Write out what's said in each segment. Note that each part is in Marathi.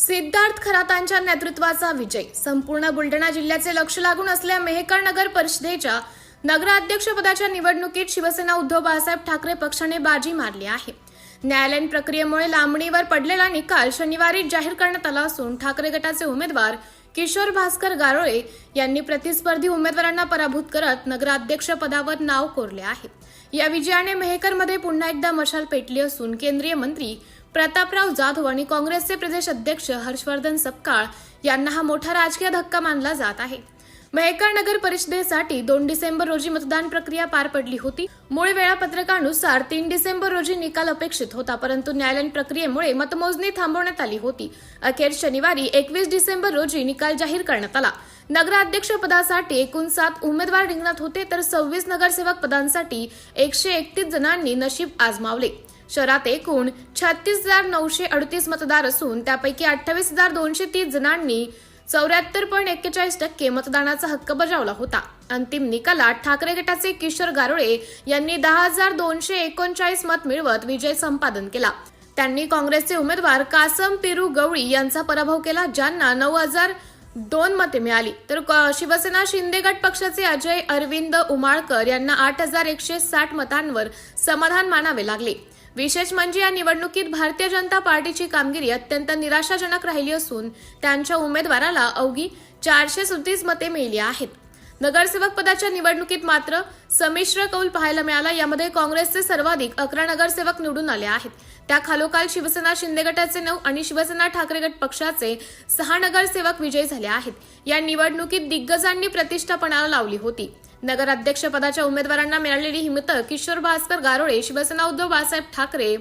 सिद्धार्थ खरातांच्या नेतृत्वाचा विजय. संपूर्ण बुलढाणा जिल्ह्याचे लक्ष लागून असलेल्या मेहकर नगर परिषदेच्या नगराध्यक्षपदाच्या निवडणुकीत शिवसेना उद्धव बाळासाहेब ठाकरे पक्षाने बाजी मारली आहे. न्यायालयीन प्रक्रियेमुळे लांबणीवर पडलेला निकाल शनिवारी जाहीर करण्यात आला असून ठाकरे गटाचे उमेदवार किशोर भास्कर गारोळे यांनी प्रतिस्पर्धी उमेदवारांना पराभूत करत नगराध्यक्षपदावर नाव कोरले आहे. या विजयाने मेहकरमध्ये पुन्हा एकदा मशाल पेटली असून केंद्रीय मंत्री प्रतापराव जाधव आणि काँग्रेसचे प्रदेश अध्यक्ष हर्षवर्धन सपकाळ यांना हा मोठा राजकीय धक्का मानला जात आहे. मेहकर नगर परिषदेसाठी 2 डिसेंबर रोजी मतदान प्रक्रिया पार पडली होती. मूळ वेळापत्रकानुसार 3 डिसेंबर रोजी निकाल अपेक्षित होता, परंतु न्यायालयीन प्रक्रियेमुळे मतमोजणी थांबवण्यात आली होती. अखेर शनिवारी 21 डिसेंबर रोजी निकाल जाहीर करण्यात आला. नगराध्यक्षपदासाठी एकूण 7 उमेदवार रिंगणात होते, तर 26 नगरसेवक पदांसाठी 131 जणांनी नशीब आजमावले. शहरात एकूण 36,938 मतदार असून त्यापैकी 28,230 जणांनी 74.41% मतदानाचा हक्क बजावला होता. अंतिम निकालात ठाकरे गटाचे किशोर गारोळे यांनी 10,239 मत मिळवत विजय संपादन केला. त्यांनी काँग्रेसचे उमेदवार कासम पिरू गवळी यांचा पराभव केला, ज्यांना 9,002 मते मिळाली. तर शिवसेना शिंदे गट पक्षाचे अजय अरविंद उमाळकर यांना 8,160 मतांवर समाधान मानावे लागले. विशेष म्हणजे या निवडणुकीत भारतीय जनता पार्टीची कामगिरी अत्यंत निराशाजनक राहिली असून त्यांच्या उमेदवाराला अवघी 437 मते मिळाली आहेत. नगरसेवक पदाच्या निवडणुकीत मात्र संमिश्र कौल पाहायला मिळाला. यामध्ये काँग्रेसचे सर्वाधिक 11 नगरसेवक निवडून आले आहेत. त्या खालोखाल शिवसेना शिंदे गटाचे 9 आणि शिवसेना ठाकरे गट पक्षाचे 6 नगरसेवक विजयी झाले आहेत. या निवडणुकीत दिग्गजांनी प्रतिष्ठा पणाला लावली होती. नगराध्यक्षपदाच्या उमेदवारांना मिळालेली ही मतं किशोर भास्कर गारोळे शिवसेना उद्धव बाळासाहेब ठाकरे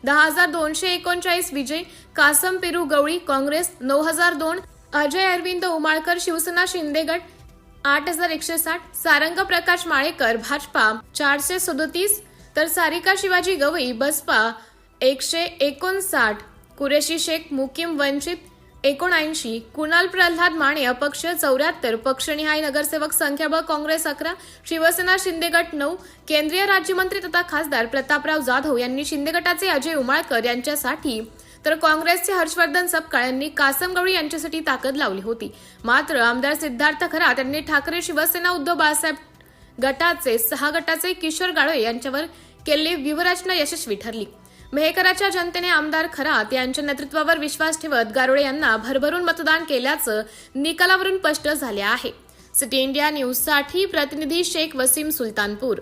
10,239 विजय, कासम पिरू गवळी काँग्रेस 9,002, अजय अरविंद उमाळकर शिवसेना शिंदे गट 8,160, सारंग प्रकाश माळेकर भाजपा 437, तर सारिका शिवाजी गवई बसपा 159, कुरेशी शेख मुकीम वंचित 79, कुणाल प्रल्हाद माने अपक्ष 74, पक्षनिहाय नगरसेवक संख्याबळ काँग्रेस 11, शिवसेना शिंदे गट 9, केंद्रीय राज्यमंत्री तथा खासदार प्रतापराव जाधव यांनी शिंदे गटाचे अजय उमाळकर यांच्यासाठी, तर काँग्रेसचे हर्षवर्धन सपकाळ यांनी कासम गवळी यांच्यासाठी ताकद लावली होती. मात्र आमदार सिद्धार्थ खरात यांनी ठाकरे शिवसेना उद्धव बाळासाहेब गटाचे 6 गटाचे किशोर गारोळे यांच्यावर केलेली व्यूहरचना यशस्वी ठरली. मेहकराच्या जनतेने आमदार खरात यांच्या नेतृत्वावर विश्वास ठेवत गारोळे यांना भरभरून मतदान केल्याचं निकालावरून स्पष्ट झाले आहे. सिटी इंडिया न्यूजसाठी प्रतिनिधी शेख वसीम सुलतानपूर.